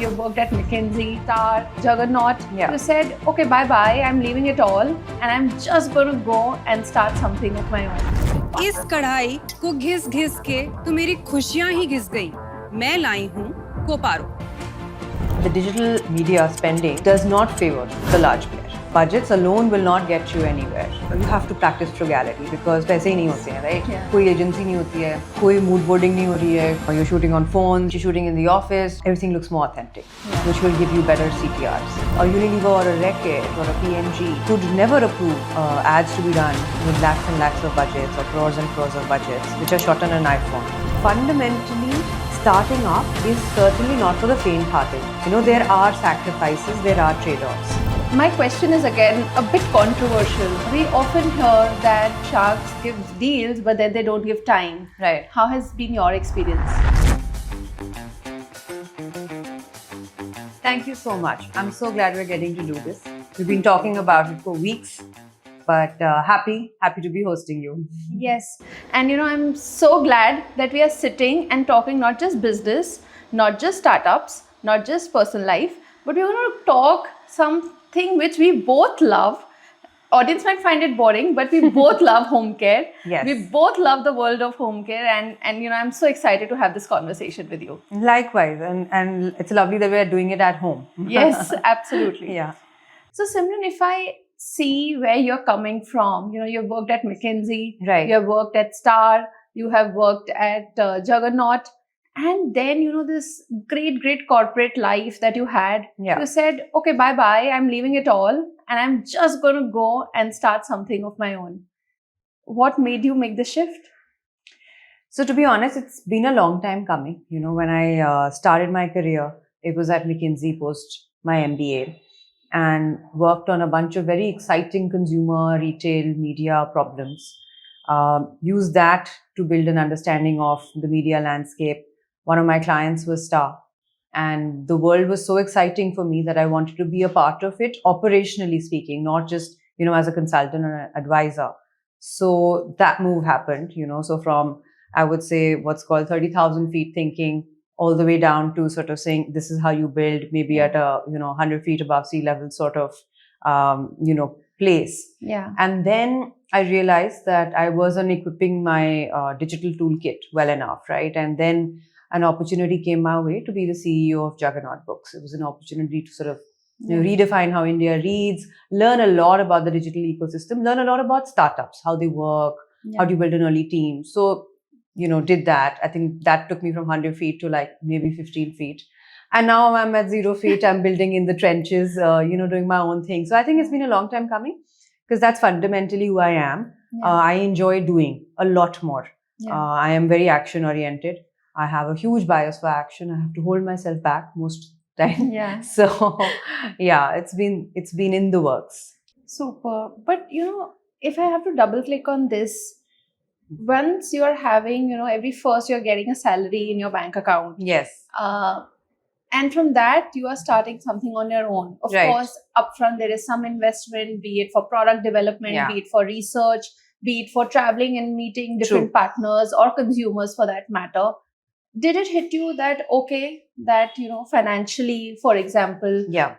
you worked at McKinsey, Star, Juggernaut. Yeah. You said, okay, bye-bye, I'm leaving it all and I'm just going to go and start something of my own. इस कढ़ाई को घिस घिस के तो मेरी खुशियां ही घिस गई। मैं लाई हूँ Koparo. The digital media spending does not favor the large player. Budgets alone will not get you anywhere. You have to practice frugality because पैसे ही नहीं होते हैं, right? Yeah. कोई agency नहीं होती है, कोई mood boarding नहीं हो रही है. You're shooting on phone, you're shooting in the office. Everything looks more authentic, which will give you better CTRs. A Unilever or a Reckitt or a P&G could never approve ads to be done with lakhs and lakhs of budgets or crores and crores of budgets, which are shot on an iPhone. Fundamentally, starting up is certainly not for the faint-hearted. There are sacrifices, there are trade-offs. My question is again a bit controversial. We often hear that sharks give deals, but then they don't give time. Right. How has been your experience? Thank you so much. I'm so glad we're getting to do this. We've been talking about it for weeks, but happy to be hosting you. Yes, and I'm so glad that we are sitting and talking not just business, not just startups, not just personal life, but we're going to talk something which we both love. Audience might find it boring, but we both love home care. Yes. We both love the world of home care, and I'm so excited to have this conversation with you. Likewise, and it's lovely that we're doing it at home. Yes, absolutely. Yeah. So Simran, if I see where you're coming from, you've worked at McKinsey, Right. you have worked at Star, you have worked at Juggernaut, and then this great corporate life that you had. Yeah. You said, okay, bye-bye, I'm leaving it all and I'm just going to go and start something of my own. What made you make the shift? So to be honest, it's been a long time coming. When I started my career, it was at McKinsey post my MBA and worked on a bunch of very exciting consumer, retail, media problems. Used that to build an understanding of the media landscape. One of my clients was Star. And the world was so exciting for me that I wanted to be a part of it, operationally speaking, not just, as a consultant or an advisor. So that move happened, so from, I would say, what's called 30,000 feet thinking, all the way down to sort of saying, this is how you build, maybe at a, 100 feet above sea level sort of, place. Yeah. And then I realized that I wasn't equipping my digital toolkit well enough, right? And then an opportunity came my way to be the CEO of Juggernaut Books. It was an opportunity to sort of redefine how India reads, learn a lot about the digital ecosystem, learn a lot about startups, how they work, how do you build an early team. So, did that. I think that took me from 100 feet to like maybe 15 feet. And now I'm at 0 feet. I'm building in the trenches, doing my own thing. So I think it's been a long time coming because that's fundamentally who I am. Yeah. I enjoy doing a lot more. Yeah. I am very action oriented. I have a huge bias for action. I have to hold myself back most time. Yeah. So yeah, it's been in the works. Super. But if I have to double click on this, once you're having, every first you're getting a salary in your bank account. Yes. And from that, you are starting something on your own. Of Right. course, upfront, there is some investment, be it for product development, Yeah. be it for research, be it for traveling and meeting different partners or consumers for that matter. Did it hit you that, okay, that, financially, for example, Yeah.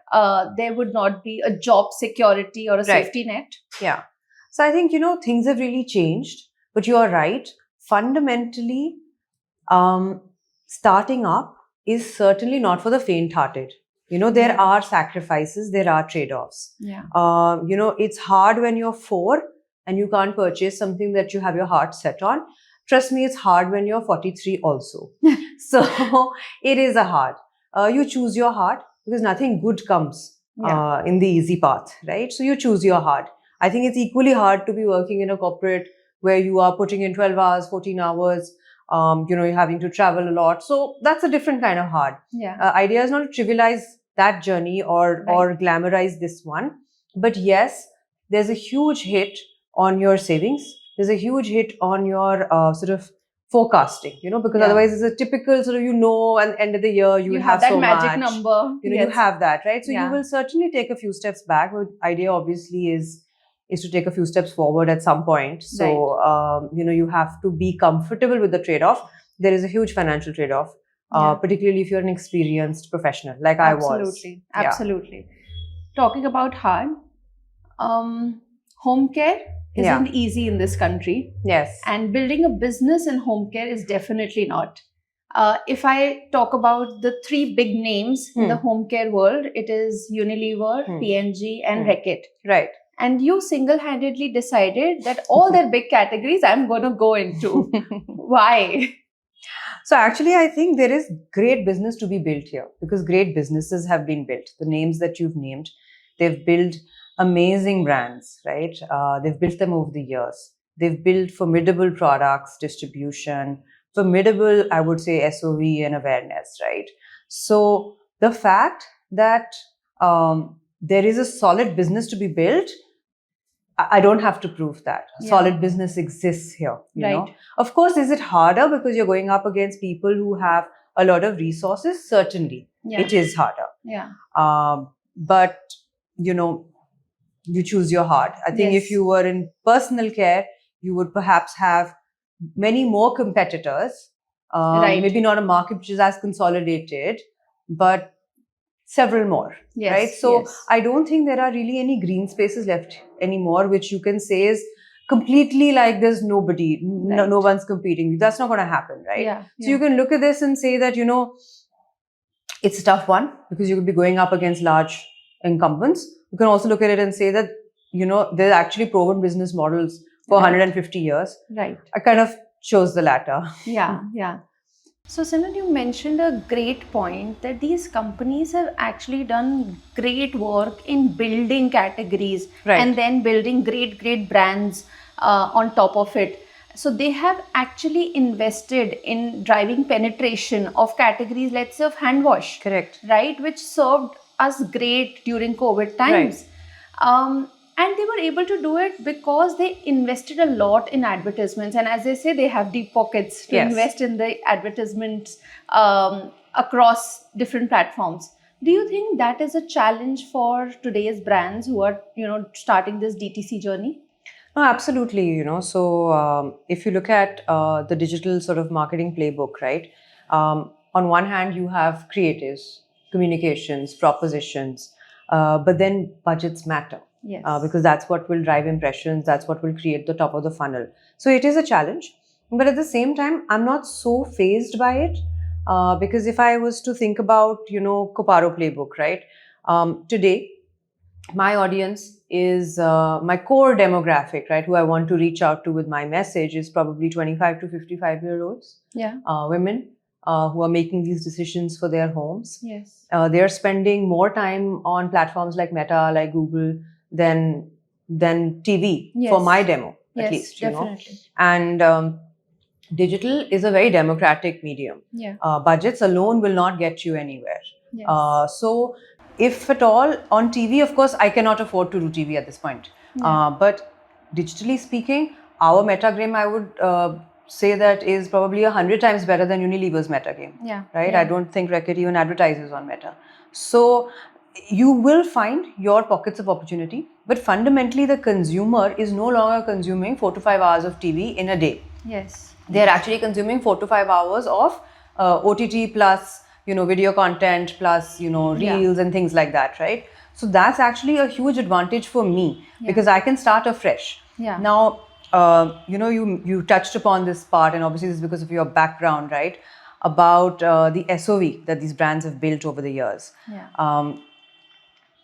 there would not be a job security or a Right. safety net? Yeah. So I think, things have really changed, but you are right. Fundamentally, starting up is certainly not for the faint-hearted. There are sacrifices, there are trade-offs. Yeah. It's hard when you're 4 and you can't purchase something that you have your heart set on. Trust me, it's hard when you're 43 also. So it is a hard. You choose your heart because nothing good comes in the easy path, right? So you choose your heart. I think it's equally hard to be working in a corporate where you are putting in 12 hours, 14 hours, you're having to travel a lot. So that's a different kind of hard. Yeah. Idea is not to trivialize that journey or glamorize this one. But yes, there's a huge hit on your savings. There's a huge hit on your sort of forecasting, because otherwise it's a typical sort of, and end of the year, you will have that so magic much. number. You have that, right? So you will certainly take a few steps back. The idea obviously is to take a few steps forward at some point. So, you have to be comfortable with the trade-off. There is a huge financial trade-off. Yeah. particularly if you're an experienced professional like I was. Absolutely. Yeah. Absolutely. Talking about hard, home care isn't easy in this country. Yes. And building a business in home care is definitely not. If I talk about the three big names in the home care world, it is Unilever, P&G, and Reckitt. Right. And you single-handedly decided that all their big categories I'm going to go into. Why? So actually, I think there is great business to be built here because great businesses have been built. The names that you've named, they've built amazing brands, right? They've built them over the years. They've built formidable products, distribution, formidable, I would say, SOV and awareness, right? So the fact that there is a solid business to be built, I don't have to prove that. Yeah. Solid business exists here, you know. Right. Of course, is it harder because you're going up against people who have a lot of resources? Certainly, Yeah. it is harder. Yeah. But, you know, you choose your heart. I think Yes. if you were in personal care, you would perhaps have many more competitors. Right. Maybe not a market which is as consolidated, but several more. Yes. Right? So yes. I don't think there are really any green spaces left anymore, which you can say is completely like there's nobody, Right. no one's competing. That's not going to happen, right? Yeah. So you can look at this and say that, you know, it's a tough one because you could be going up against large incumbents. You can also look at it and say that, you know, there's actually proven business models for Right. 150 years. Right. I kind of chose the latter. Yeah, yeah. So, Simran, you mentioned a great point that these companies have actually done great work in building categories Right. and then building great brands on top of it. So, they have actually invested in driving penetration of categories, let's say, of hand wash. Correct. Right, which served us great during COVID times. And they were able to do it because they invested a lot in advertisements. And as they say, they have deep pockets to Yes. invest in the advertisements across different platforms. Do you think that is a challenge for today's brands who are, you know, starting this DTC journey? No, absolutely. You know, so if you look at the digital sort of marketing playbook, right? On one hand, you have creatives, communications, propositions, but then budgets matter. Yes. Because that's what will drive impressions. That's what will create the top of the funnel. So it is a challenge. But at the same time, I'm not so fazed by it because if I was to think about, you know, Koparo playbook, right? Today, my audience is my core demographic, right? Who I want to reach out to with my message is probably 25 to 55-year-olds, Yeah. women who are making these decisions for their homes. Yes. They're spending more time on platforms like Meta, like Google, than TV Yes. for my demo, Yes, at least, you know. definitely. And digital is a very democratic medium. Yeah. Budgets alone will not get you anywhere. Yes. So if at all on TV, of course, I cannot afford to do TV at this point. Yeah. But digitally speaking, our metagame, I would say that is probably 100 times better than Unilever's metagame. Yeah. Right? Yeah. I don't think Reckitt even advertises on Meta. So you will find your pockets of opportunity, but fundamentally the consumer is no longer consuming 4 to 5 hours of TV in a day. Yes. They're actually consuming 4 to 5 hours of OTT plus, you know, video content plus, you know, Yeah. reels and things like that, right? So that's actually a huge advantage for me Yeah. because I can start afresh. Yeah. Now, you know, you touched upon this part, and obviously this is because of your background, right? About the SOV that these brands have built over the years. Yeah.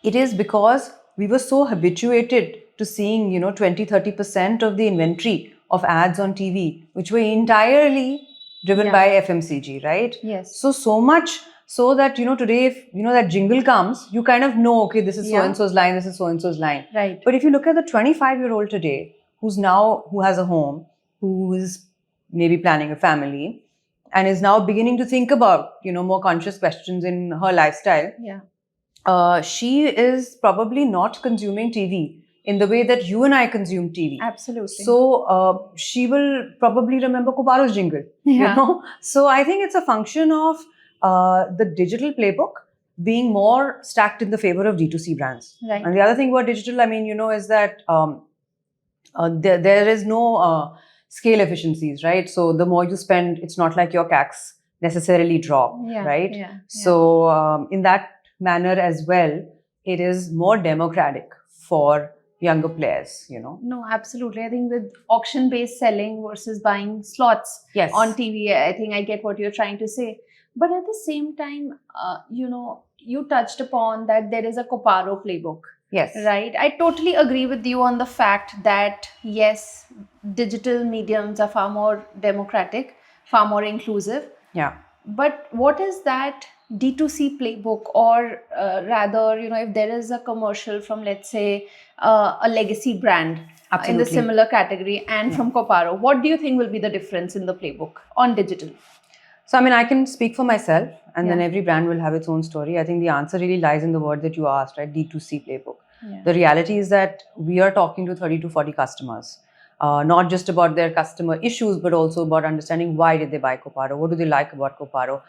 It is because we were so habituated to seeing, you know, 20-30% of the inventory of ads on TV, which were entirely driven Yeah. by FMCG, right? Yes. So much so that, you know, today, if, you know, that jingle comes, you kind of know, okay, this is Yeah. so-and-so's line, this is so-and-so's line. Right. But if you look at the 25-year-old today, who has a home, who is maybe planning a family, and is now beginning to think about, you know, more conscious questions in her lifestyle, Yeah. she is probably not consuming TV in the way that you and I consume TV. Absolutely. So she will probably remember Koparo's jingle, you Yeah. know. So I think it's a function of the digital playbook being more stacked in the favor of D2C brands. Right. And the other thing about digital, I mean, you know, is that there is no scale efficiencies, right? So the more you spend, it's not like your CACs necessarily drop, Yeah, right? yeah. So in that manner as well, it is more democratic for younger players, No, absolutely. I think with auction-based selling versus buying slots Yes. on TV, I think I get what you're trying to say. But at the same time, you touched upon that there is a Koparo playbook, Yes. right? I totally agree with you on the fact that yes, digital mediums are far more democratic, far more inclusive. Yeah. But what is that D2C playbook, or rather, if there is a commercial from, let's say, a legacy brand in the Absolutely. similar category and from Koparo, what do you think will be the difference in the playbook on digital? So, I mean, I can speak for myself, and then Yeah. every brand will have its own story. I think the answer really lies in the word that you asked, right? D2C playbook. Yeah. The reality is that we are talking to 30 to 40 customers, not just about their customer issues, but also about understanding why did they buy Koparo, what do they like about Koparo,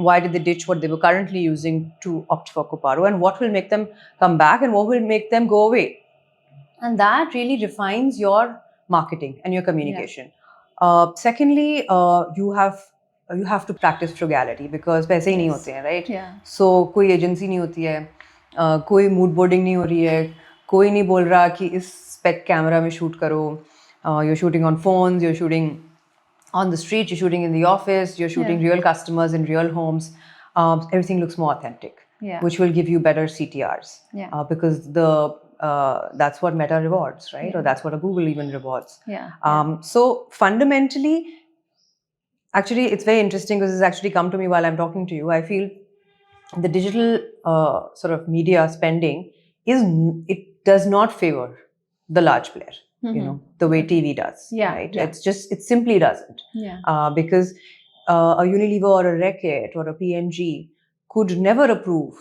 why did they ditch what they were currently using to opt for Koparo, and what will make them come back and what will make them go away. And that really refines your marketing and your communication. Secondly, you have to practice frugality because पैसे ही नहीं होते हैं, right? Yeah. So कोई agency नहीं होती है, कोई mood boarding नहीं हो रही है, कोई नहीं बोल रहा कि इस स्पेक कैमरा में शूट करो. You're shooting on phones, you're shooting on the street, you're shooting in the office, you're shooting real customers in real homes. Everything looks more authentic, which will give you better CTRs. Because that's what Meta rewards, right? Or that's what a Google even rewards. So fundamentally, actually, it's very interesting because it's actually come to me while I'm talking to you. I feel the digital sort of media spending it does not favor the large player. The way TV does, right? It simply doesn't. Because a Unilever or a Reckitt or a P&G could never approve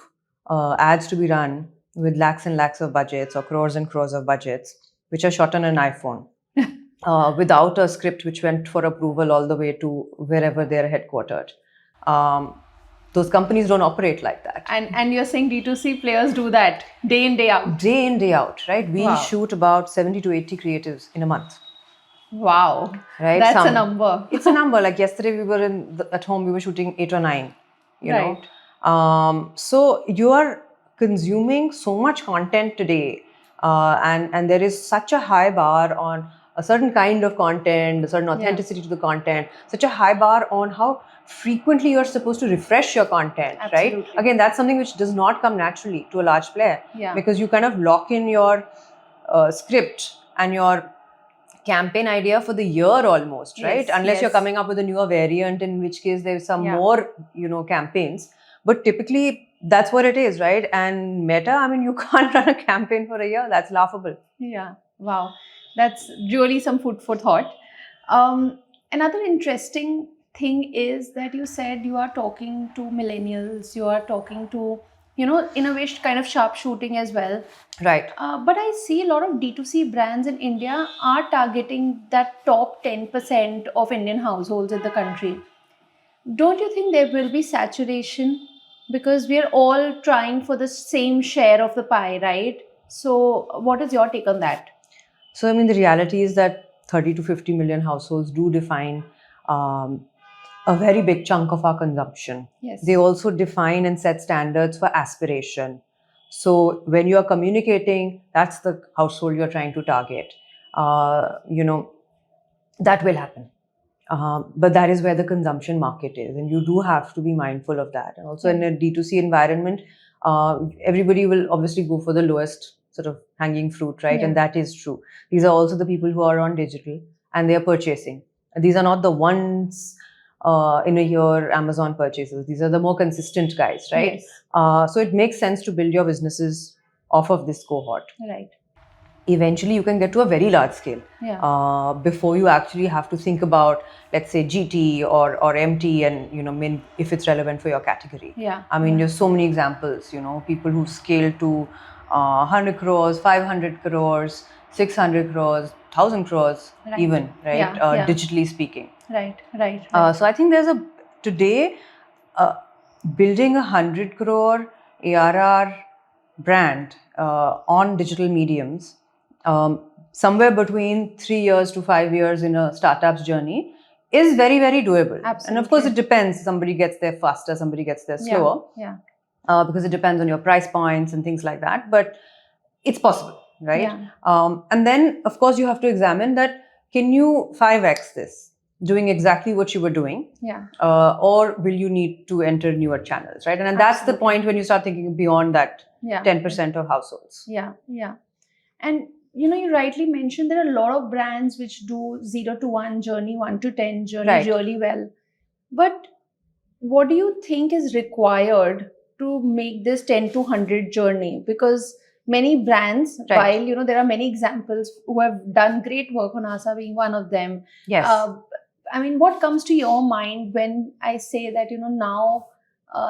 ads to be run with lakhs and lakhs of budgets or crores and crores of budgets, which are shot on an iPhone, without a script which went for approval all the way to wherever they're headquartered. Those companies don't operate like that. And you're saying D2C players do that day in, day out? Day in, day out, right? We shoot about 70 to 80 creatives in a month. Wow. Right? That's a number. It's a number. Like yesterday, we were at home, we were shooting 8 or 9, you know. So you are consuming so much content today, and there is such a high bar on a certain kind of content, a certain authenticity to the content, such a high bar on how frequently you're supposed to refresh your content, right? Again, that's something which does not come naturally to a large player, because you kind of lock in your script and your campaign idea for the year almost, right? Unless you're coming up with a newer variant, in which case there's some more, campaigns. But typically, that's what it is, right? And Meta, I mean, you can't run a campaign for a year. That's laughable. Yeah. Wow. That's really some food for thought. Another interesting thing is that you said you are talking to millennials, you are talking to, in a way, kind of sharpshooting as well. Right. But I see a lot of D2C brands in India are targeting that top 10% of Indian households in the country. Don't you think there will be saturation? Because we are all trying for the same share of the pie, right? So what is your take on that? So, I mean, the reality is that 30 to 50 million households do define a very big chunk of our consumption. They also define and set standards for aspiration. So when you are communicating, that's the household you're trying to target. That will happen. But that is where the consumption market is. And you do have to be mindful of that. And also in a D2C environment, everybody will obviously go for the lowest sort of hanging fruit, right? And that is true. These are also the people who are on digital and they are purchasing. And these are not the ones in a year Amazon purchases. These are the more consistent guys, right? So it makes sense to build your businesses off of this cohort. Right. Eventually, you can get to a very large scale before you actually have to think about, let's say, GT or MT, and if it's relevant for your category. I mean, there's so many examples. People who scale to 100 crores, 500 crores, 600 crores, 1,000 crores, even, right? Digitally speaking. Right. So I think there's today building 100 crore ARR brand on digital mediums, somewhere between 3 years to 5 years in a startup's journey is very, very doable. Absolutely. And of course, it depends. Somebody gets there faster, somebody gets there slower. Yeah. Because it depends on your price points and things like that. But it's possible, right? Yeah. And then, of course, you have to examine that, can you 5x this, doing exactly what you were doing? Yeah. Or will you need to enter newer channels, right? And that's the Absolutely. point when you start thinking beyond that Yeah. 10% of households. Yeah. And you rightly mentioned there are a lot of brands which do 0 to 1 journey, 1 to 10 journey Right. really well. But what do you think is required to make this 10 to 100 journey? Because many brands, Right. while there are many examples who have done great work, on Asa being one of them. Yes. I mean, what comes to your mind when I say that now,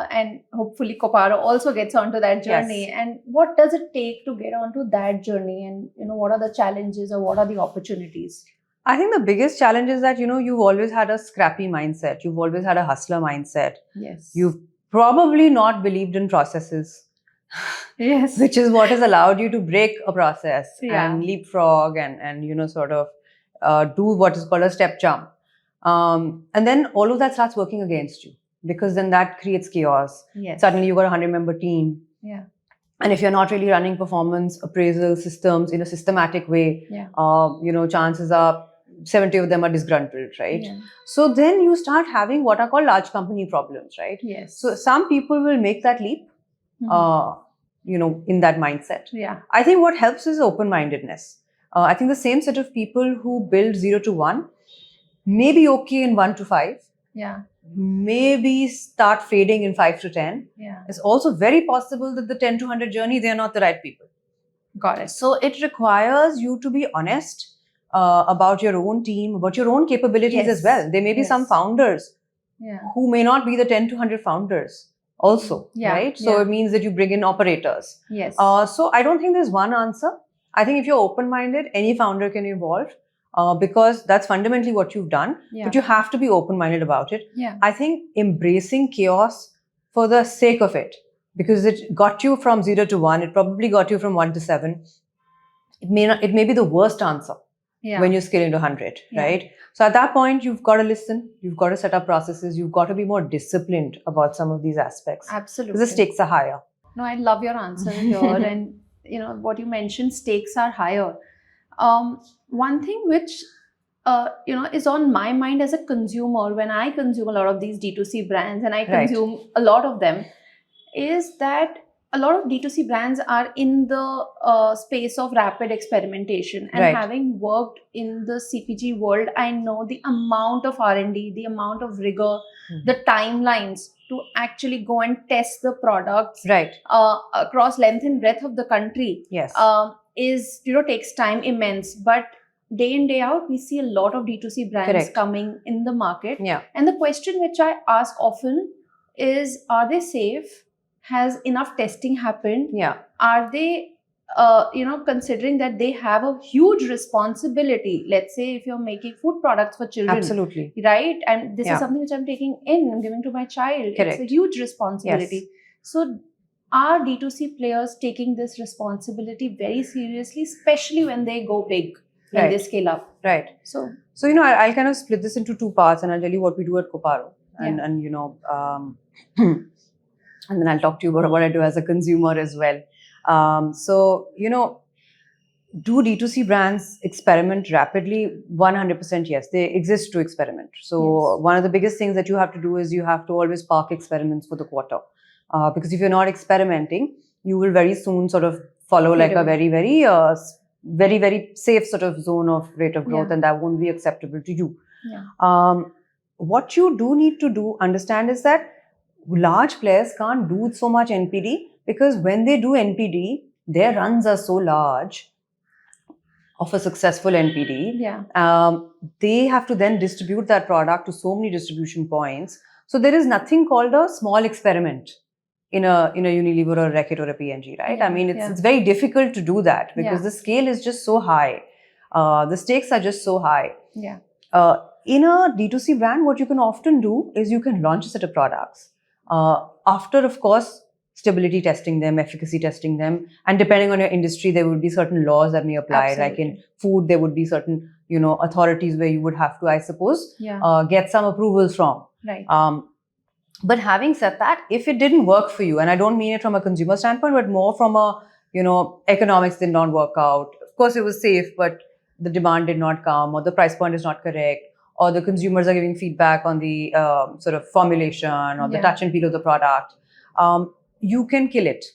and hopefully Koparo also gets onto that journey? Yes. And what does it take to get onto that journey? And what are the challenges or what are the opportunities? I think the biggest challenge is that, you've always had a scrappy mindset. You've always had a hustler mindset. Yes. You've probably not believed in processes. Yes. Which is what has allowed you to break a process Yeah. and leapfrog and sort of do what is called a step jump. And then all of that starts working against you, because then that creates chaos. Yes. Suddenly you've got a 100-member team. Yeah. And if you're not really running performance appraisal systems in a systematic way, Yeah. chances are 70 of them are disgruntled, right? Yeah. So then you start having what are called large company problems, right? Yes. So some people will make that leap, in that mindset. Yeah. I think what helps is open-mindedness. I think the same set of people who build 0 to 1 may be okay in 1 to 5. Yeah. Maybe start fading in 5 to 10. Yeah. It's also very possible that the 10 to 100 journey, they're not the right people. Got it. So it requires you to be honest about your own team, about your own capabilities as well. There may be some founders who may not be the 10 to 100 founders also, right? So it means that you bring in operators. Yes. So I don't think there's one answer. I think if you're open-minded, any founder can evolve. Because that's fundamentally what you've done, but you have to be open-minded about it. Yeah. I think embracing chaos for the sake of it, because it got you from 0 to 1, it probably got you from 1 to 7. It may be the worst answer when you're scaling to 100, right? So at that point, you've got to listen, you've got to set up processes, you've got to be more disciplined about some of these aspects. Absolutely. Because the stakes are higher. No, I love your answer here. And what you mentioned, stakes are higher. One thing which is on my mind as a consumer when I consume a lot of these D2C brands, and I consume a lot of them, is that a lot of D2C brands are in the space of rapid experimentation. And having worked in the CPG world, I know the amount of R&D, the amount of rigor, the timelines to actually go and test the products across length and breadth of the country. Yes. Is takes time immense, but day in day out we see a lot of D2C brands coming in the market. And the question which I ask often is, are they safe? Has enough testing happened? Are they considering that they have a huge responsibility? Let's say if you're making food products for children, absolutely, right? And this is something which I'm taking in and giving to my child. It's a huge responsibility. So are D2C players taking this responsibility very seriously, especially when they go big, when they scale up? Right. So I'll kind of split this into two parts, and I'll tell you what we do at Koparo, and and then I'll talk to you about what I do as a consumer as well. Do D2C brands experiment rapidly? 100% yes, they exist to experiment. So one of the biggest things that you have to do is you have to always park experiments for the quarter. Because if you're not experimenting, you will very soon sort of follow like a very, very, very, very safe sort of zone of rate of growth, and that won't be acceptable to you. What you do need to understand is that large players can't do so much NPD, because when they do NPD, their runs are so large of a successful NPD. They have to then distribute that product to so many distribution points. So there is nothing called a small experiment in a Unilever or a Reckitt or a P&G, right? I mean, it's very difficult to do that because the scale is just so high. The stakes are just so high. In a D2C brand, what you can often do is you can launch a set of products. After, of course, stability testing them, efficacy testing them, and depending on your industry, there would be certain laws that may apply. Like in food, there would be certain, authorities where you would have to, I suppose, get some approvals from. Right. But having said that, if it didn't work for you, and I don't mean it from a consumer standpoint, but more from a, economics did not work out. Of course, it was safe, but the demand did not come, or the price point is not correct, or the consumers are giving feedback on the sort of formulation or the touch and feel of the product. You can kill it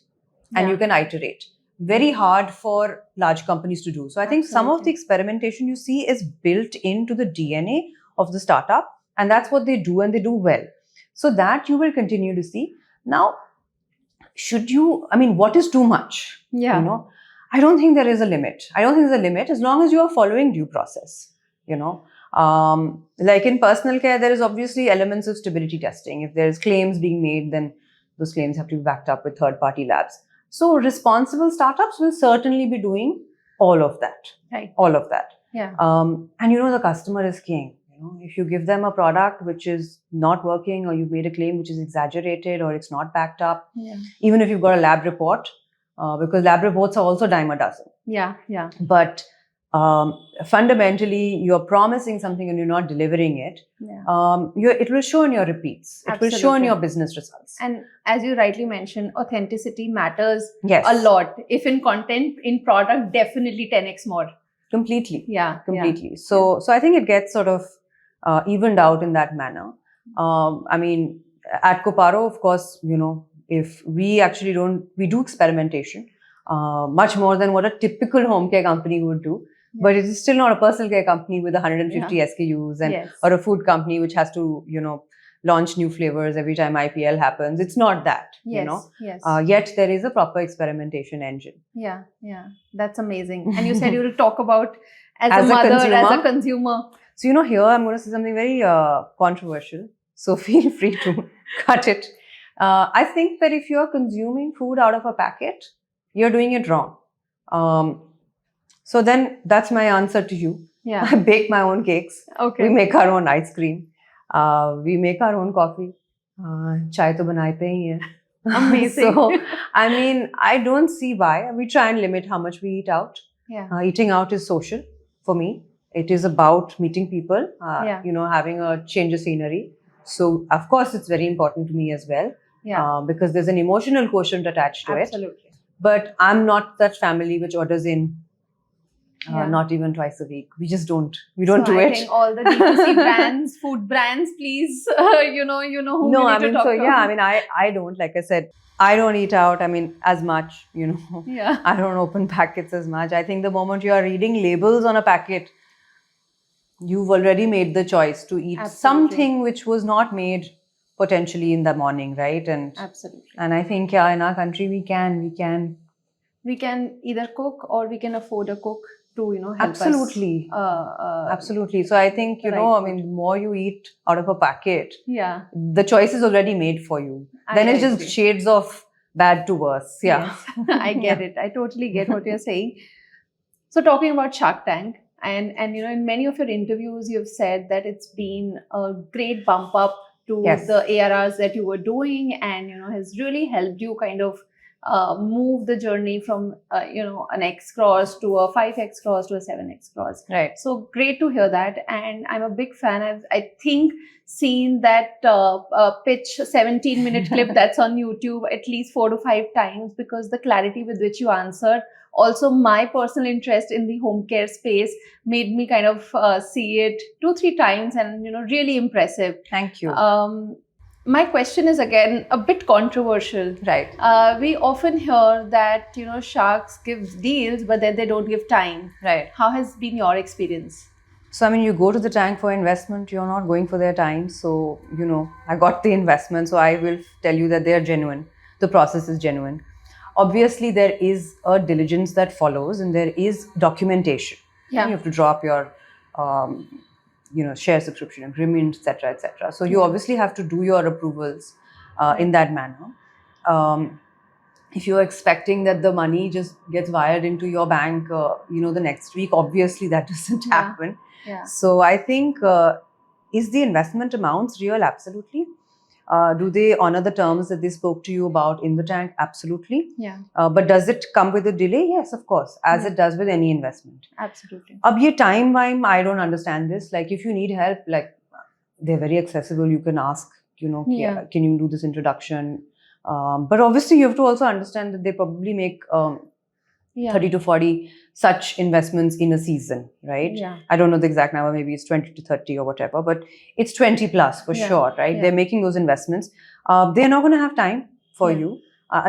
and you can iterate. Very hard for large companies to do. So I think some of the experimentation you see is built into the DNA of the startup, and that's what they do, and they do well. So that you will continue to see. Now, what is too much? Yeah. I don't think there is a limit. I don't think there's a limit as long as you are following due process, Like in personal care, there is obviously elements of stability testing. If there's claims being made, then those claims have to be backed up with third-party labs. So responsible startups will certainly be doing all of that. Right. All of that. Yeah. And the customer is king. If you give them a product which is not working, or you've made a claim which is exaggerated, or it's not backed up, even if you've got a lab report, because lab reports are also dime a dozen. Yeah. But fundamentally, you're promising something and you're not delivering it. It will show in your repeats. It will show in your business results. And as you rightly mentioned, authenticity matters Yes. a lot. If in content, in product, definitely 10x more. Completely. Yeah. Completely. So I think it gets sort of evened out in that manner. At Koparo, of course, if we actually we do experimentation much more than what a typical home care company would do. But it is still not a personal care company with 150 SKUs or a food company which has to, launch new flavors every time IPL happens. It's not that, Yes. Yet there is a proper experimentation engine. Yeah. That's amazing. And you said you will talk about as a mother, as a consumer. So, here I'm going to say something very controversial. So feel free to cut it. I think that if you're consuming food out of a packet, you're doing it wrong. So then that's my answer to you. Yeah. I bake my own cakes. Okay. We make our own ice cream. We make our own coffee. Chai to banai pe hi hai. Amazing. So, I don't see why. We try and limit how much we eat out. Yeah. Eating out is social for me. It is about meeting people, having a change of scenery. So, of course, it's very important to me as well. Yeah. Because there's an emotional quotient attached to it. Absolutely. But I'm not that family which orders in not even twice a week. We just don't. We don't do it. I think all the D2C brands, food brands, please, who No, we need to talk to. I don't. Like I said, I don't eat out. As much, Yeah. I don't open packets as much. I think the moment you are reading labels on a packet, you've already made the choice to eat something which was not made potentially in the morning, right? And absolutely. And I think in our country we can either cook, or we can afford a cook to help absolutely us. Absolutely. So I think the more you eat out of a packet, the choice is already made for you. Then it's just shades of bad to worse. Yeah. Yes. I get it. I totally get what you're saying. So talking about Shark Tank, and in many of your interviews you've said that it's been a great bump up to the ARRs that you were doing, and has really helped you kind of move the journey from an X cross to a 5X cross to a 7X cross. Right. So great to hear that, and I'm a big fan. I think seen that pitch 17-minute clip that's on YouTube at least 4 to 5 times, because the clarity with which you answered. Also, my personal interest in the home care space made me kind of see it 2-3 times, and really impressive. Thank you. My question is again a bit controversial. Right. We often hear that sharks give deals, but then they don't give time. Right. How has been your experience? So you go to the tank for investment. You're not going for their time. So I got the investment. So I will tell you that they are genuine. The process is genuine. Obviously, there is a diligence that follows, and there is documentation. Yeah. You have to draw up your, share subscription agreement, etc., etc. So you obviously have to do your approvals in that manner. If you're expecting that the money just gets wired into your bank, the next week, obviously that doesn't happen. Yeah. So I think, is the investment amounts real? Absolutely. Do they honor the terms that they spoke to you about in the tank? Absolutely. Yeah, But does it come with a delay? Yes, of course, as Yeah. it does with any investment. absolutely. Ab ye time wime, I don't understand this. Like, if you need help, like, they're very accessible. You can ask, Yeah. can you do this introduction? But obviously, you have to also understand that they probably make Yeah. 30 to 40 such investments in a season, right? Yeah. I don't know the exact number, maybe it's 20 to 30 or whatever, but it's 20 plus for Yeah. sure, right? Yeah. They're making those investments. They're not going to have time for Yeah. you.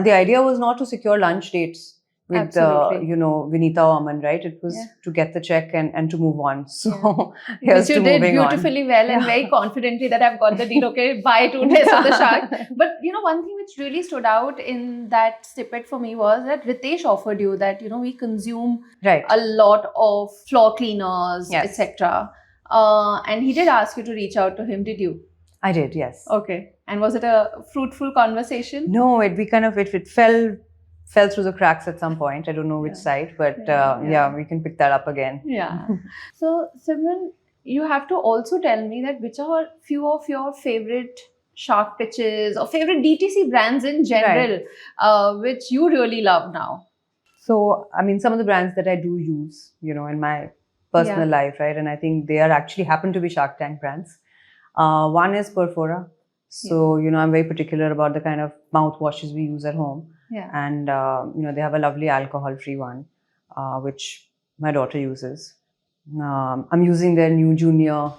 The idea was not to secure lunch dates with, Absolutely. Vinita Oman, right? It was Yeah. to get the check and to move on. So here's Which you to did moving on. beautifully well and Yeah. very confidently that I've got the deal. Okay, buy 2 days of the shark. But one thing which really stood out in that snippet for me was that Ritesh offered you that we consume Right. a lot of floor cleaners, Yes. etc. And he did ask you to reach out to him. Did you? I did, yes. Okay. And was it a fruitful conversation? No, it fell through the cracks at some point. I don't know which Yeah. side, but Yeah. we can pick that up again. Yeah. So, Simran, you have to also tell me that which are few of your favorite shark pitches or favorite DTC brands in general, which you really love now. So, I mean, some of the brands that I do use, in my personal life, right? And I think they are actually happen to be Shark Tank brands. One is Perfora. So, I'm very particular about the kind of mouthwashes we use at home. Yeah. And, they have a lovely alcohol-free one, which my daughter uses. I'm using their new junior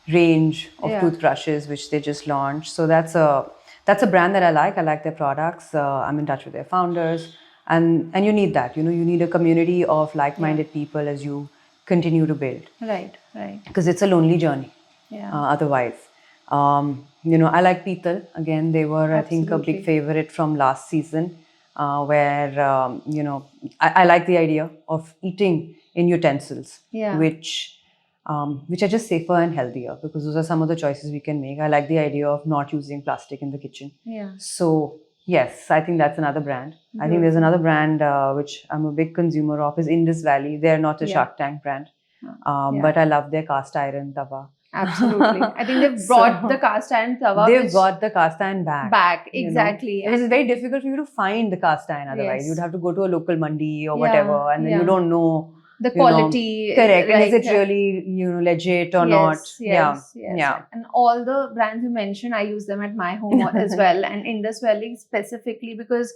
range of toothbrushes, which they just launched. So that's a brand that I like. I like their products. I'm in touch with their founders. And you need that. You need a community of like-minded people as you continue to build. Right, right. Because it's a lonely journey. Yeah. Otherwise. I like Petal. Again, they were, I think, a Absolutely. big favorite from last season, where, I like the idea of eating in utensils, Yeah. which are just safer and healthier, because those are some of the choices we can make. I like the idea of not using plastic in the kitchen. Yeah. So, yes, I think that's another brand. I think there's another brand which I'm a big consumer of is Indus Valley. They're not a Shark Tank brand, but I love their cast iron tawa. Absolutely. I think they've brought the cast iron tawa. They've got the cast iron back. Exactly. It is very difficult for you to find the cast iron otherwise. Yes. You'd have to go to a local mandi or Yeah, whatever, and then yeah. you don't know The quality. Correct. And is like, it really, legit or not? Yes. Yeah. And all the brands you mentioned, I use them at my home as well. And Indus Valley specifically because,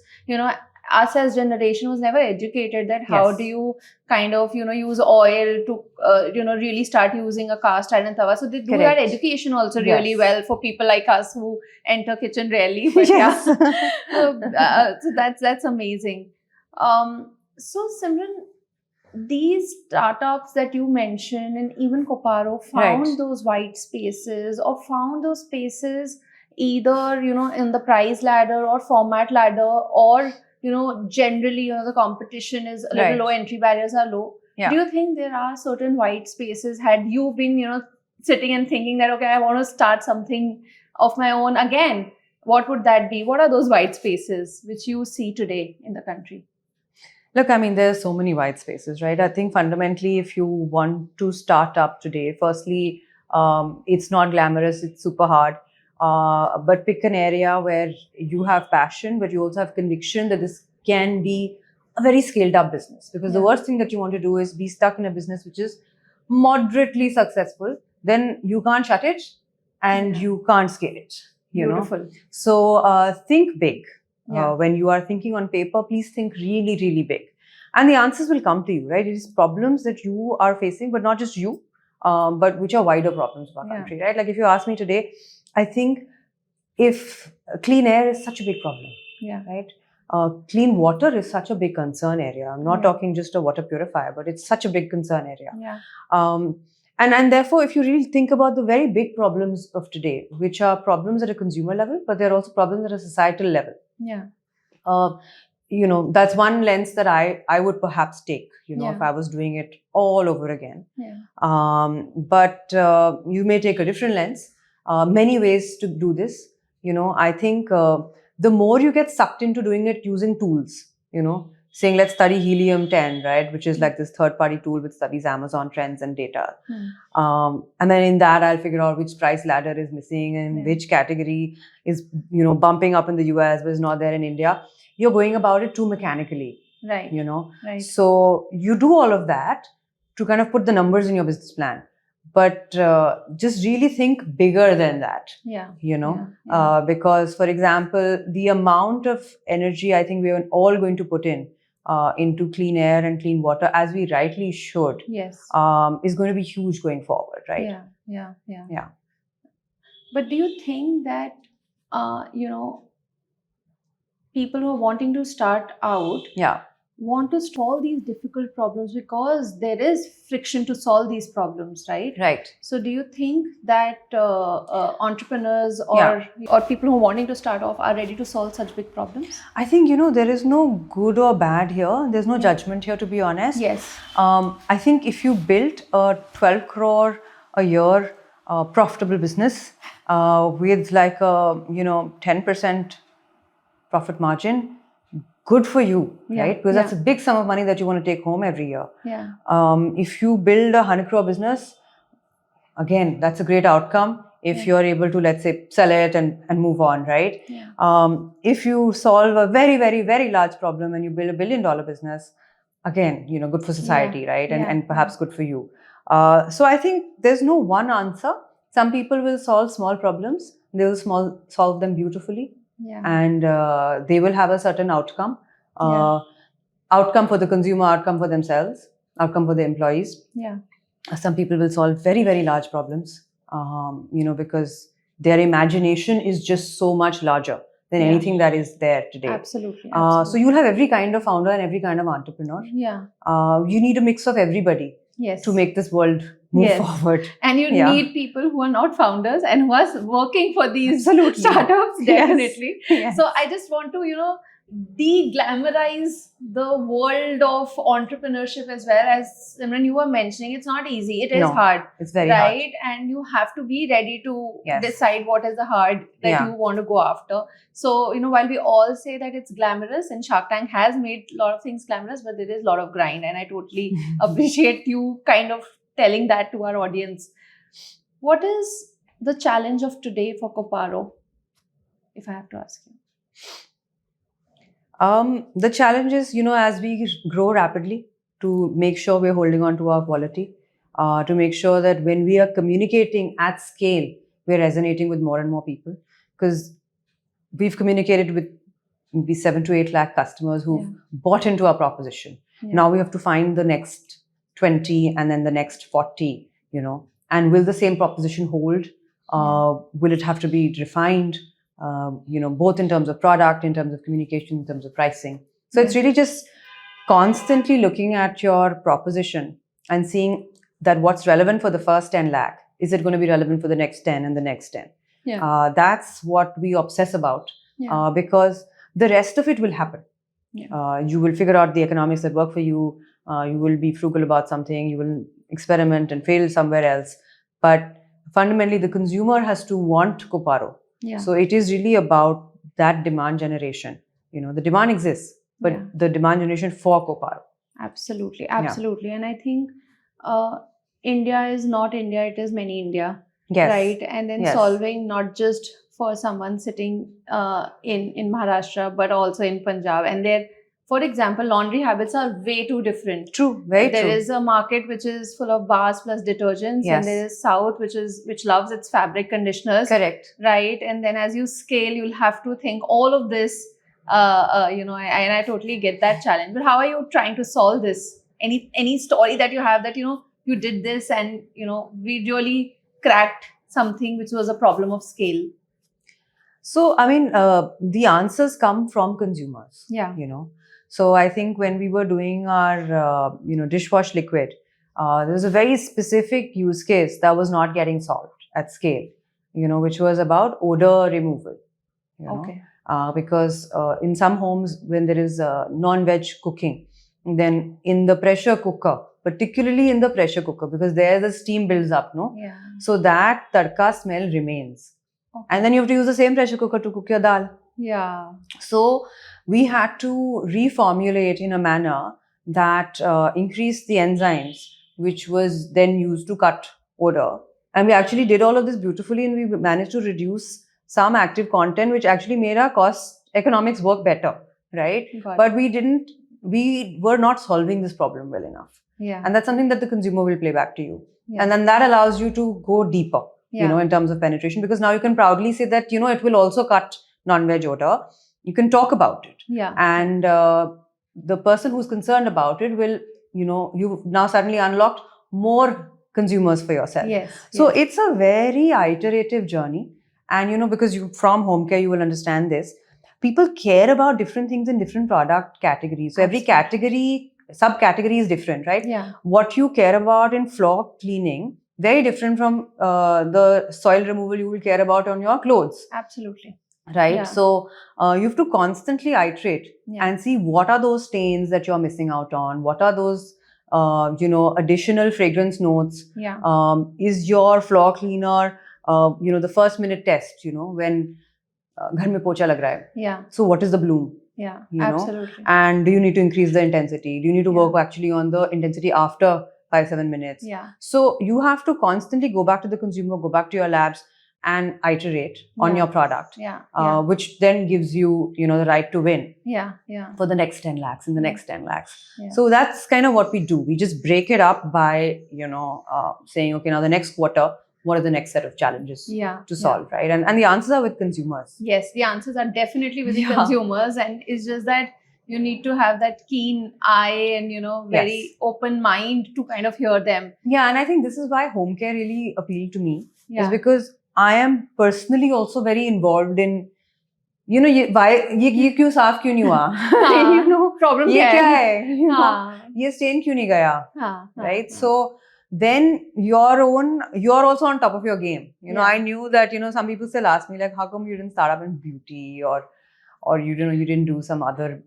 us as generation was never educated that how Yes. do you kind of, use oil to, really start using a cast iron tawa. So they do that Correct. education also really Yes. well for people like us who enter kitchen rarely. But Yes. so that's amazing. So Simran, these startups that you mentioned and even Koparo found Right. those white spaces or found those spaces either, in the price ladder or format ladder or, generally, the competition is a little Right. low, entry barriers are low. Yeah. Do you think there are certain white spaces? Had you been, sitting and thinking that, okay, I want to start something of my own again, what would that be? What are those white spaces which you see today in the country? Look, I mean, there's so many white spaces, right? I think fundamentally, if you want to start up today, firstly, it's not glamorous, it's super hard. But pick an area where you have passion, but you also have conviction that this can be a very scaled up business. Because the worst thing that you want to do is be stuck in a business which is moderately successful. Then you can't shut it and you can't scale it. Beautiful. So think big. Yeah. When you are thinking on paper, please think really, really big. And the answers will come to you, right? It is problems that you are facing, but not just you, but which are wider problems of our country, right? Like if you ask me today, I think if clean air is such a big problem, right? Clean water is such a big concern area. I'm not talking just a water purifier, but it's such a big concern area. Yeah. And therefore, if you really think about the very big problems of today, which are problems at a consumer level, but they're also problems at a societal level. Yeah. That's one lens that I would perhaps take, Yeah. if I was doing it all over again. Yeah. But you may take a different lens. Many ways to do this. I think the more you get sucked into doing it using tools, saying, let's study helium-10, right? Which is like this third-party tool which studies Amazon trends and data. And then in that, I'll figure out which price ladder is missing and which category is, bumping up in the US but is not there in India. You're going about it too mechanically, Right. Right. So you do all of that to kind of put the numbers in your business plan. But just really think bigger than that. Yeah. Because, for example, the amount of energy I think we are all going to put into clean air and clean water, as we rightly should, Yes. is going to be huge going forward, right? Yeah. But do you think that, people who are wanting to start out want to solve these difficult problems because there is friction to solve these problems, right? Right. So do you think that entrepreneurs or people who are wanting to start off are ready to solve such big problems? I think, there is no good or bad here. There's no judgment here, to be honest. Yes. I think if you built a 12 crore a year profitable business with like a, 10% profit margin, good for you, right? Because that's a big sum of money that you want to take home every year. Yeah. If you build a 100 crore business, again, that's a great outcome if you're able to, let's say, sell it and move on, right? Yeah. If you solve a very, very, very large problem and you build $1 billion business, again, good for society, right? And perhaps good for you. So I think there's no one answer. Some people will solve small problems. They will solve them beautifully. Yeah. And they will have a certain outcome. Outcome for the consumer, outcome for themselves, outcome for the employees. Yeah. Some people will solve very, very large problems, because their imagination is just so much larger than anything that is there today. Absolutely. So you'll have every kind of founder and every kind of entrepreneur. Yeah. You need a mix of everybody to make this world move forward. And you need people who are not founders and who are working for these startups, definitely. Yes. So I just want to, de-glamorize the world of entrepreneurship as well. As Simran, you were mentioning, it's not easy. It is hard. It's very hard. Right? And you have to be ready to decide what is the hard that you want to go after. So, while we all say that it's glamorous, and Shark Tank has made a lot of things glamorous, but there is a lot of grind. And I totally appreciate you kind of telling that to our audience. What is the challenge of today for Koparo, if I have to ask you? The challenge is, as we grow rapidly, to make sure we're holding on to our quality, to make sure that when we are communicating at scale, we're resonating with more and more people. Because we've communicated with maybe 7 to 8 lakh customers who've bought into our proposition. Now we have to find the next 20 and then the next 40, and will the same proposition hold? Will it have to be refined? Both in terms of product, in terms of communication, in terms of pricing. So it's really just constantly looking at your proposition and seeing that what's relevant for the first 10 lakh, is it going to be relevant for the next 10 and the next 10? That's what we obsess about because the rest of it will happen. You will figure out the economics that work for you. You will be frugal about something. You will experiment and fail somewhere else. But fundamentally, the consumer has to want Koparo. So it is really about that demand generation. The demand exists, but the demand generation for Koparo. Absolutely. And I think India is not India, it is many India. Right? And then solving not just for someone sitting in Maharashtra, but also in Punjab. And for example, laundry habits are way too different. True, very true. There is a market which is full of bars plus detergents, and there is South which loves its fabric conditioners. Correct. Right, and then as you scale, you'll have to think all of this. And I totally get that challenge. But how are you trying to solve this? Any story that you have that you did this and we really cracked something which was a problem of scale? So the answers come from consumers. So I think when we were doing our, dishwash liquid, there was a very specific use case that was not getting solved at scale, which was about odor removal. Because in some homes, when there is non-veg cooking, then in the pressure cooker, particularly in the pressure cooker, because there the steam builds up, so that tadka smell remains. And then you have to use the same pressure cooker to cook your dal. So we had to reformulate in a manner that increased the enzymes, which was then used to cut odor. And we actually did all of this beautifully, and we managed to reduce some active content, which actually made our cost economics work better, right? Got But we were not solving this problem well enough. Yeah. And that's something that the consumer will play back to you. Yeah. And then that allows you to go deeper, Yeah. in terms of penetration, because now you can proudly say that, it will also cut non-veg odor. You can talk about it. Yeah. And the person who's concerned about it will, you've now suddenly unlocked more consumers for yourself. Yes. So yes. it's a very iterative journey. And, because you from home care, you will understand this. People care about different things in different product categories. So every category, subcategory is different, right? Yeah. What you care about in floor cleaning, very different from the soil removal you will care about on your clothes. Absolutely. Right? Yeah. So you have to constantly iterate Yeah. and see what are those stains that you're missing out on, what are those additional fragrance notes. Yeah. Is your floor cleaner the first minute test, when ghar mein pocha lag raha hai. Yeah. So what is the bloom? Yeah. You know? Absolutely. And do you need to increase the intensity? Do you need to Yeah. work actually on the intensity after 5-7 minutes? Yeah. So you have to constantly go back to the consumer, go back to your labs and iterate on Yeah. your product, Yeah. Yeah. which then gives you, the right to win Yeah. Yeah. for the next 10 lakhs and the next 10 lakhs. Yeah. So that's kind of what we do. We just break it up by, saying, okay, now the next quarter, what are the next set of challenges Yeah. to Yeah. solve, right? And the answers are with consumers. Yes, the answers are definitely with the Yeah. consumers, and it's just that you need to have that keen eye and very Yes. open mind to kind of hear them. Yeah, and I think this is why home care really appealed to me, Yeah. is because I am personally also very involved in, ये क्यों साफ क्यों नहीं हुआ? Problem ये क्या क्या है? है? हाँ, ये stain क्यों नहीं गया? हाँ, Right? हाँ. So then you're also on top of your game. Yeah. I knew that, some people still ask me like, how come you didn't start up in beauty or you didn't do some other,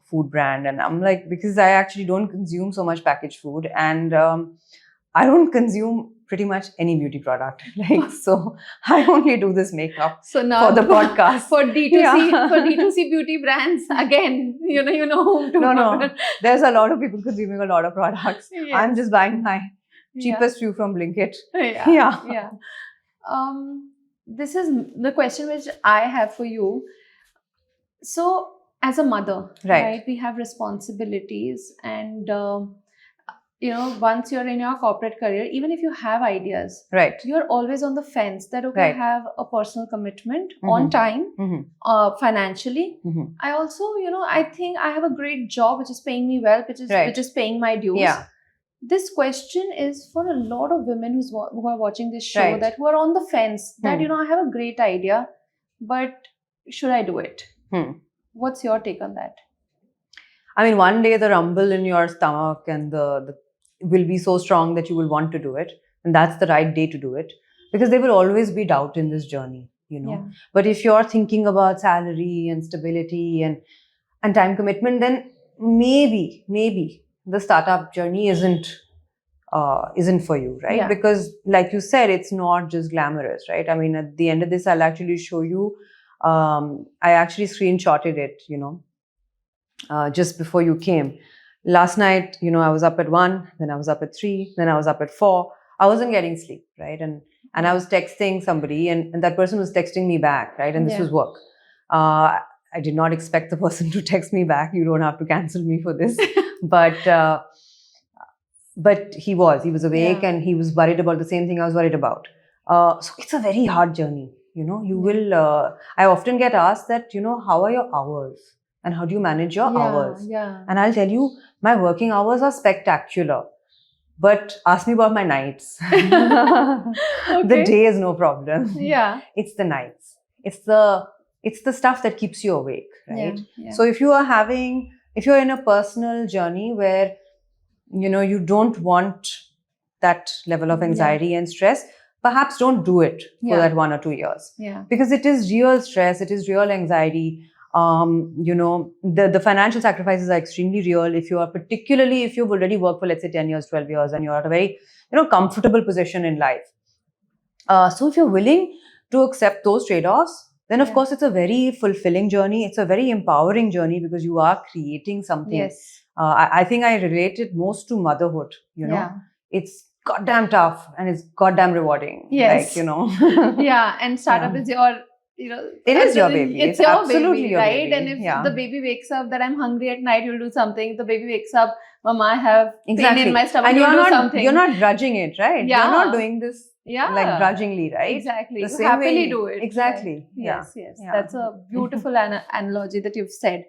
food brand? And I'm like, because I actually don't consume so much packaged food, and I don't consume pretty much any beauty product. Like, so I only do this makeup So now for the podcast. for D2C Yeah. for D2C beauty brands, again, you know whom to No. order. There's a lot of people consuming a lot of products. Yes. I'm just buying my Yeah. cheapest few from Blinkit. Yeah. Yeah. Yeah. This is the question which I have for you. So, as a mother, Right. we have responsibilities, and once you're in your corporate career, even if you have ideas, Right. you're always on the fence that okay, Right. I have a personal commitment Mhm. on time, Mm-hmm. financially. Mm-hmm. I also, I think I have a great job which is paying me well, which is Right. which is paying my dues. Yeah. This question is for a lot of women who are watching this show, Right. that who are on the fence, that Hmm. I have a great idea, but should I do it? Hmm. What's your take on that? I mean, one day the rumble in your stomach and the will be so strong that you will want to do it, and that's the right day to do it, because there will always be doubt in this journey, Yeah. But if you're thinking about salary and stability and time commitment, then maybe the startup journey isn't for you, right? Yeah. Because like you said, it's not just glamorous, right? I mean, at the end of this, I'll actually show you. I actually screenshotted it, just before you came. Last night, I was up at 1, then I was up at 3, then I was up at 4. I wasn't getting sleep, right? And I was texting somebody, and that person was texting me back, right? And this Yeah. was work. I did not expect the person to text me back. You don't have to cancel me for this. But he was awake, Yeah. and he was worried about the same thing I was worried about. So it's a very hard journey, you will, I often get asked that, how are your hours and how do you manage your hours? Yeah. And I'll tell you, my working hours are spectacular. But ask me about my nights. The day is no problem. Yeah. It's the nights. It's the stuff that keeps you awake, right? Yeah. So if you're in a personal journey where, you don't want that level of anxiety and stress, perhaps don't do it for Yeah. that 1 or 2 years. Yeah. Because it is real stress, it is real anxiety. The financial sacrifices are extremely real. Particularly if you've already worked for, let's say, 10 years, 12 years, and you're at a very, comfortable position in life. So if you're willing to accept those trade-offs, then of Yeah. course it's a very fulfilling journey. It's a very empowering journey because you are creating something. Yes. I think I relate it most to motherhood. You know, Yeah. it's goddamn tough and it's goddamn rewarding. Yes. Like, you know. Yeah, and startup Yeah. is your, you know, It is your baby. It's It's your absolutely baby, your right? baby. And if Yeah. the baby wakes up that I'm hungry at night, you'll do something. If the baby wakes up, Mama, I have Exactly. pain in my stomach, And you'll do not something. you're not grudging it, right? Yeah. You're not doing this Yeah. like grudgingly, right? Exactly. The You same happily way- do it. Exactly. Right? Yeah. Yes, yes. Yeah. That's a beautiful analogy that you've said.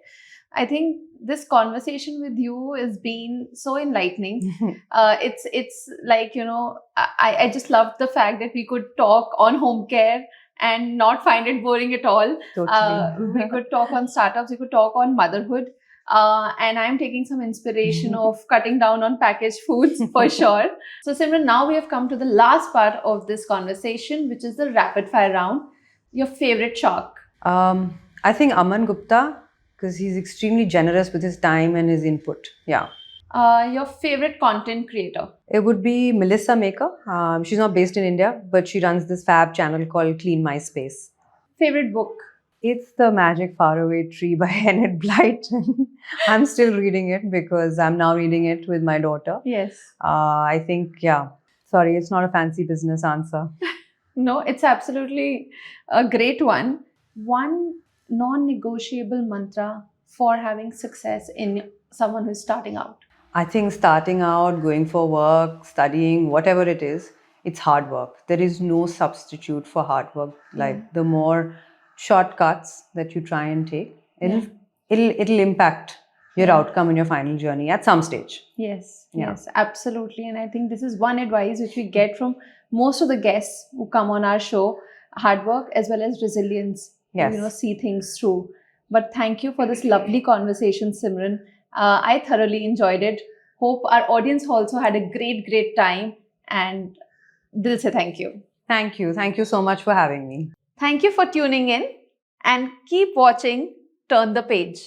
I think this conversation with you has been so enlightening. It's like, you know, I just loved the fact that we could talk on home care and not find it boring at all. Totally. We could talk on startups, we could talk on motherhood. And I'm taking some inspiration of cutting down on packaged foods for sure. So Simran, now we have come to the last part of this conversation, which is the rapid fire round. Your favorite shark? I think Aman Gupta, because he's extremely generous with his time and his input. Yeah. Your favorite content creator? It would be Melissa Maker. She's not based in India, but she runs this fab channel called Clean My Space. Favorite book? It's The Magic Faraway Tree by Enid Blyton. I'm still reading it because I'm now reading it with my daughter. Yes. I think, yeah. Sorry, it's not a fancy business answer. No, it's absolutely a great one. One non-negotiable mantra for having success in someone who's starting out? I think starting out, going for work, studying, whatever it is, it's hard work. There is no substitute for hard work. Like the more shortcuts that you try and take, it'll impact your outcome in your final journey at some stage. Yes, Yeah. yes, absolutely. And I think this is one advice which we get from most of the guests who come on our show: hard work as well as resilience. Yes. You know, see things through. But thank you for this lovely conversation, Simran. I thoroughly enjoyed it. Hope our audience also had a great time. And dil se thank you. Thank you. Thank you so much for having me. Thank you for tuning in and keep watching Turn the Page.